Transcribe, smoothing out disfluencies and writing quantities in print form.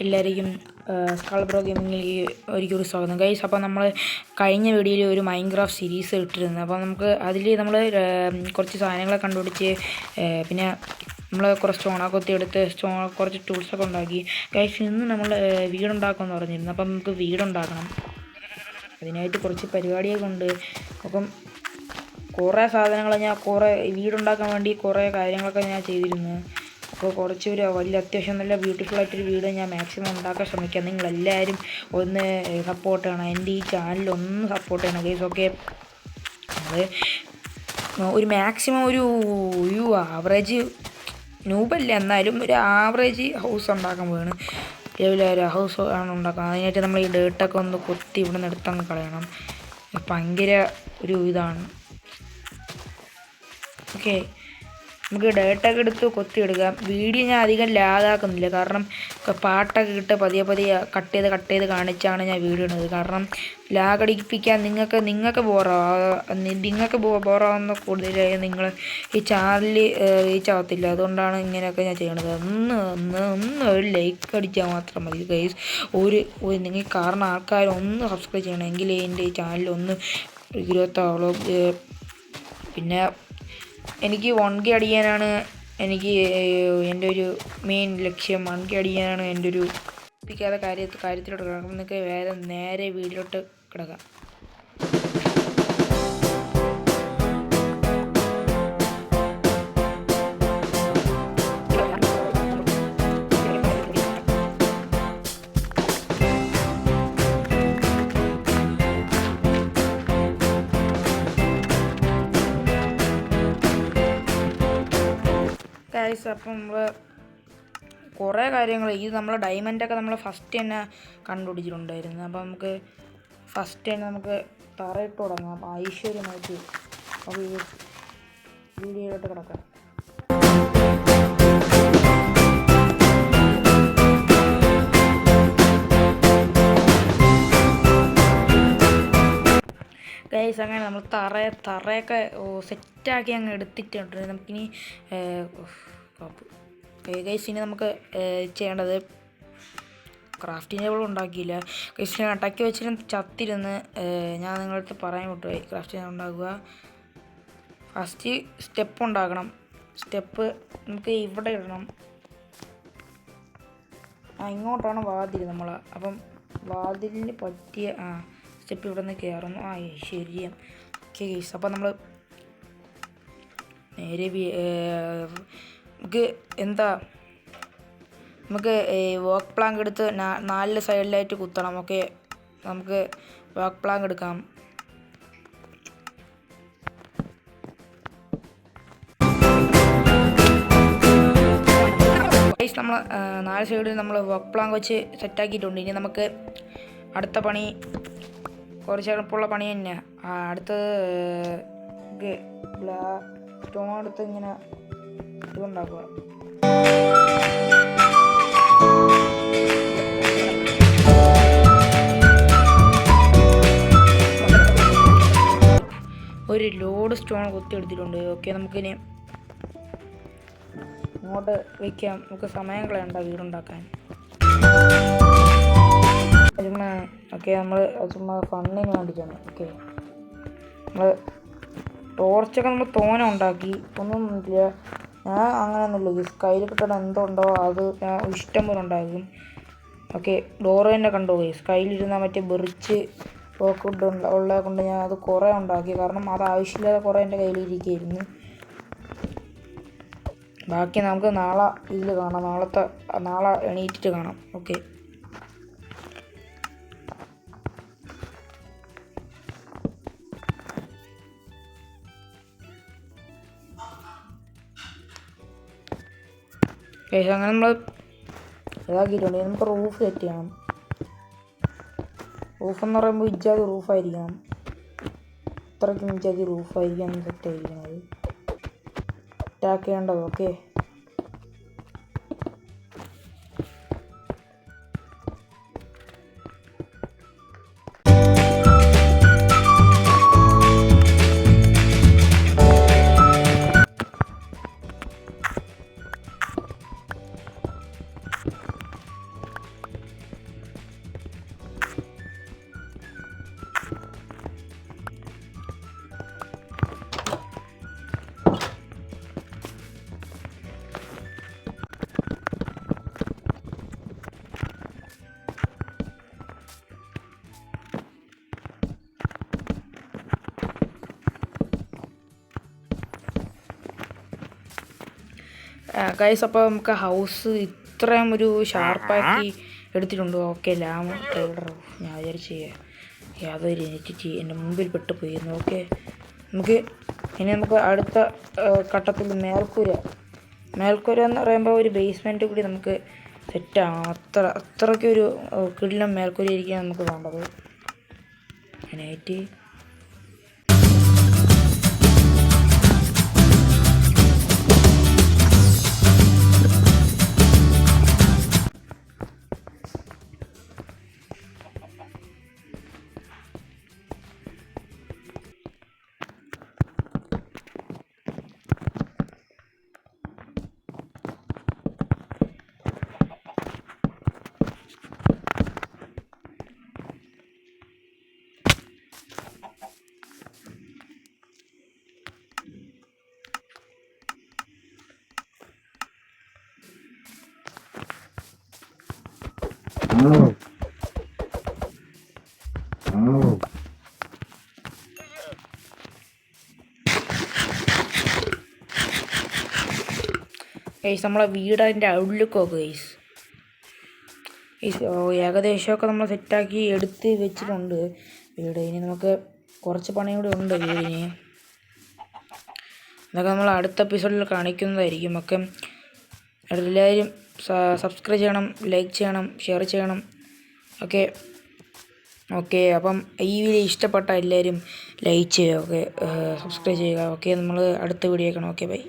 എല്ലാവരെയും skull bro ഗെയിമിങ്ങിലേക്ക് ഒരിക്കലും സ്വാഗതം ഗൈസ്. അപ്പോൾ നമ്മൾ കഴിഞ്ഞ വീഡിയോയിൽ ഒരു മൈൻക്രാഫ്റ്റ് സീരീസ് ഇട്ടിരുന്നു. അപ്പോൾ നമുക്ക് അതിൽ നമ്മൾ കുറച്ച് സാധനങ്ങളെ കണ്ടുപിടിച്ച് പിന്നെ നമ്മൾ കുറച്ച് സ്റ്റോണൊക്കെ എടുത്ത് കുറച്ച് ടൂൾസൊക്കെ ഉണ്ടാക്കി. ഗൈസ് ഇന്ന് നമ്മൾ വീടുണ്ടാക്കുമെന്ന് പറഞ്ഞിരുന്നു. അപ്പം നമുക്ക് വീടുണ്ടാക്കണം. അതിനായിട്ട് കുറച്ച് പരിപാടിയൊക്കെ ഉണ്ട്. അപ്പം കുറേ സാധനങ്ങൾ കുറേ വീടുണ്ടാക്കാൻ വേണ്ടി കുറേ കാര്യങ്ങളൊക്കെ ഞാൻ ചെയ്തിരുന്നു. അപ്പോൾ കുറച്ചൊരു വലിയ അത്യാവശ്യം നല്ല ബ്യൂട്ടിഫുൾ ആയിട്ടൊരു വീട് ഞാൻ മാക്സിമം ഉണ്ടാക്കാൻ ശ്രമിക്കാം. നിങ്ങളെല്ലാവരും ഒന്ന് സപ്പോർട്ട് ചെയ്യണം. എൻ്റെ ഈ ചാനൽ ഒന്ന് സപ്പോർട്ട് ചെയ്യണം ഗൈസ്. ഓക്കെ, നമ്മൾ ഒരു മാക്സിമം ഒരു ആവറേജ് നൂബല്ല, എന്നാലും ഒരു ആവറേജ് ഹൗസ് ഉണ്ടാക്കാൻ പോവാണ്. ഒരു ഹൗസ് ആണ് ഉണ്ടാക്കുന്നത്. അതിനായിട്ട് നമ്മൾ ഈ ഡേർട്ടൊക്കെ ഒന്ന് കൊത്തി ഇവിടെ നിന്ന് എടുത്തങ്ങ് കളയണം. ഭയങ്കര ഒരു ഇതാണ്. ഓക്കെ, നമുക്ക് ഡേട്ടൊക്കെ എടുത്ത് കൊത്തിയെടുക്കാം. വീഡിയോ ഞാൻ അധികം ലാഗാക്കുന്നില്ല, കാരണം പാട്ടൊക്കെ ഇട്ട് പതിയെ കട്ട് ചെയ്ത് കാണിച്ചാണ് ഞാൻ വീഡിയോ ഇടുന്നത്. കാരണം ലാഗടിപ്പിക്കാൻ നിങ്ങൾക്ക് ബോറാവുന്ന കൂടുതലായി നിങ്ങൾ ഈ ചാനലിൽ റീച്ച് ആവത്തില്ല. അതുകൊണ്ടാണ് ഇങ്ങനെയൊക്കെ ഞാൻ ചെയ്യണത്. ഒന്ന് ഒരു ലൈക്ക് അടിച്ചാൽ മാത്രം മതി ഗൈസ്. നിങ്ങൾ കാരണം ആൾക്കാർ ഒന്ന് സബ്സ്ക്രൈബ് ചെയ്യണം, എങ്കിൽ എൻ്റെ ഈ ചാനലിൽ ഒന്ന് ഗ്രോത്താവുള്ളൂ. പിന്നെ എനിക്ക് 1K അടിക്കാനാണ് എൻ്റെ ഒരു മെയിൻ ലക്ഷ്യം. 1K അടിക്കാനാണ് എൻ്റെ ഒരു കാര്യത്തിലോട്ട് കിടക്കാം. നിങ്ങൾക്ക് നേരെ വീഡിയോട്ട് കിടക്കാം. അപ്പം നമ്മൾ കുറേ കാര്യങ്ങൾ ഇത് നമ്മൾ ഡയമണ്ടൊക്കെ നമ്മൾ ഫസ്റ്റ് തന്നെ കണ്ടുപിടിച്ചിട്ടുണ്ടായിരുന്നു. അപ്പം നമുക്ക് ഫസ്റ്റ് തന്നെ നമുക്ക് തറയിട്ട് തുടങ്ങാം ഐശ്വര്യമായിട്ട്. അപ്പോൾ ഈ വീഡിയോയിലോട്ട് കിടക്കാം. ഗൈസ് അങ്ങനെ നമ്മൾ തറയൊക്കെ സെറ്റാക്കി അങ്ങ് എടുത്തിട്ടുണ്ട്. നമുക്കിനി ഗൈസ് ഇനി നമുക്ക് ചെയ്യേണ്ടത് ക്രാഫ്റ്റിംഗ് ടേബിൾ ഉണ്ടാക്കിയില്ല ഗൈസ്. ഞാൻ അടക്കി വെച്ചിട്ട് ചത്തിരുന്ന് ഞാൻ നിങ്ങളടുത്ത് പറയാൻ വിട്ടുപോയി. ക്രാഫ്റ്റിംഗ് ഉണ്ടാക്കുക ഫസ്റ്റ് സ്റ്റെപ്പ് ഉണ്ടാക്കണം. സ്റ്റെപ്പ് നമുക്ക് ഇവിടെ ഇടണം. ഇങ്ങോട്ടാണ് വാതിൽ നമ്മൾ. അപ്പം വാതിലിന് പറ്റിയ സ്റ്റെപ്പ് ഇവിടെ നിന്ന് കയറുന്നു. ശരിയാണ്. ഓക്കെ ഗൈസ്, അപ്പം നമ്മൾ നേരെ നമുക്ക് വർക്ക് പ്ലാങ്ക് എടുത്ത് 4 സൈഡിലായിട്ട് കുത്തണം. ഓക്കെ, നമുക്ക് വർക്ക് പ്ലാങ്ക് എടുക്കാം. നമ്മൾ 4 സൈഡിൽ നമ്മൾ വർക്ക് പ്ലാങ്ക് വെച്ച് സെറ്റാക്കിയിട്ടുണ്ട്. ഇനി നമുക്ക് അടുത്ത പണി കുറച്ച് എളുപ്പമുള്ള പണി തന്നെ. അടുത്തത് സ്റ്റോൺ എടുത്ത് ഇങ്ങനെ ഇതുണ്ടാക്കുക. ഒരു ലോഡ് സ്റ്റോൺ കുത്തിയെടുത്തിട്ടുണ്ട്. ഓക്കെ, നമുക്കിനി ഇങ്ങോട്ട് വയ്ക്കാം. നമുക്ക് സമയം കളയണ്ട വീടുണ്ടാക്കാൻ. ഓക്കെ, നമ്മൾ ചുമ്മാ ഫണ്ണിന് വേണ്ടിയിട്ടാണ്. ഓക്കെ, നമ്മൾ ടോർച്ചൊക്കെ നമ്മൾ തോന ഉണ്ടാക്കി. ഒന്നുമില്ല, ഞാൻ അങ്ങനെയൊന്നുമില്ല. കയ്യിൽ കിട്ടുന്ന എന്തുണ്ടോ അത് ഞാൻ ഇഷ്ടം പോലെ ഉണ്ടാക്കും. ഓക്കെ, ഡോറ് തന്നെ കണ്ടു ഗൈസ്. കയ്യിലിരുന്ന മറ്റേ ബെറിച്ച് പോക്കുഡ് ഉള്ളത് കൊണ്ട് ഞാൻ അത് കുറേ ഉണ്ടാക്കി. കാരണം അത് ആവശ്യമില്ലാതെ കുറേ എൻ്റെ കയ്യിലിരിക്കുകയായിരുന്നു. ബാക്കി നമുക്ക് നാളെ ഇതിൽ കാണാം. നാളെ എണീറ്റിട്ട് കാണാം. ഓക്കെ, അങ്ങനെ നമ്മൾ ഇതാക്കിയിട്ടുണ്ട്. നമുക്ക് റൂഫ് സെറ്റ് ചെയ്യണം. റൂഫെന്ന് പറയുമ്പോൾ ഇജാതി റൂഫായിരിക്കണം. ഇത്രയ്ക്കും ഇജാതി റൂഫായിരിക്കണം സെറ്റ് ആയിരിക്കുന്നത്. അറ്റാക്ക് ചെയ്യേണ്ടത്. ഓക്കെ, ഗൈസ് അപ്പോൾ നമുക്ക് ഹൗസ് ഇത്രയും ഒരു ഷാർപ്പാക്കി എടുത്തിട്ടുണ്ട്. ഓക്കെ ലാമ ട്രേഡർ ഞാൻ വിചാരിച്ച് യാതൊരു എനിക്ക് എൻ്റെ മുമ്പിൽ പെട്ട് പോയിരുന്നു. ഓക്കെ ഇനി നമുക്ക് അടുത്ത ഘട്ടത്തിൽ മേൽക്കൂര എന്ന് പറയുമ്പോൾ ഒരു ബേസ്മെൻറ്റ് കൂടി നമുക്ക് സെറ്റാണ്. അത്രയ്ക്കൊരു കിടിലം മേൽക്കൂര ഇരിക്കാൻ നമുക്ക് വേണ്ടത്. അതിനായിട്ട് ഗൈസ് നമ്മളെ വീടിൻ്റെ ഔട്ട്ലുക്കൊക്കെ ഗൈസ് ഏകദേശമൊക്കെ നമ്മൾ സെറ്റാക്കി എടുത്ത് വെച്ചിട്ടുണ്ട് വീട്. ഇനി നമുക്ക് കുറച്ച് പണി കൂടെ ഉണ്ട് വീടിന്. അതൊക്കെ നമ്മൾ അടുത്ത എപ്പിസോഡിൽ കാണിക്കുന്നതായിരിക്കും. ഒക്കെ എല്ലാവരും സബ്സ്ക്രൈബ് ചെയ്യണം, ലൈക്ക് ചെയ്യണം, ഷെയർ ചെയ്യണം. ഓക്കെ അപ്പം ഈ വീഡിയോ ഇഷ്ടപ്പെട്ട എല്ലാവരും ലൈക്ക് ചെയ്യുക, ഓക്കെ സബ്സ്ക്രൈബ് ചെയ്യുക. ഓക്കെ നമ്മൾ അടുത്ത വീഡിയോ കാണാം. Okay bye.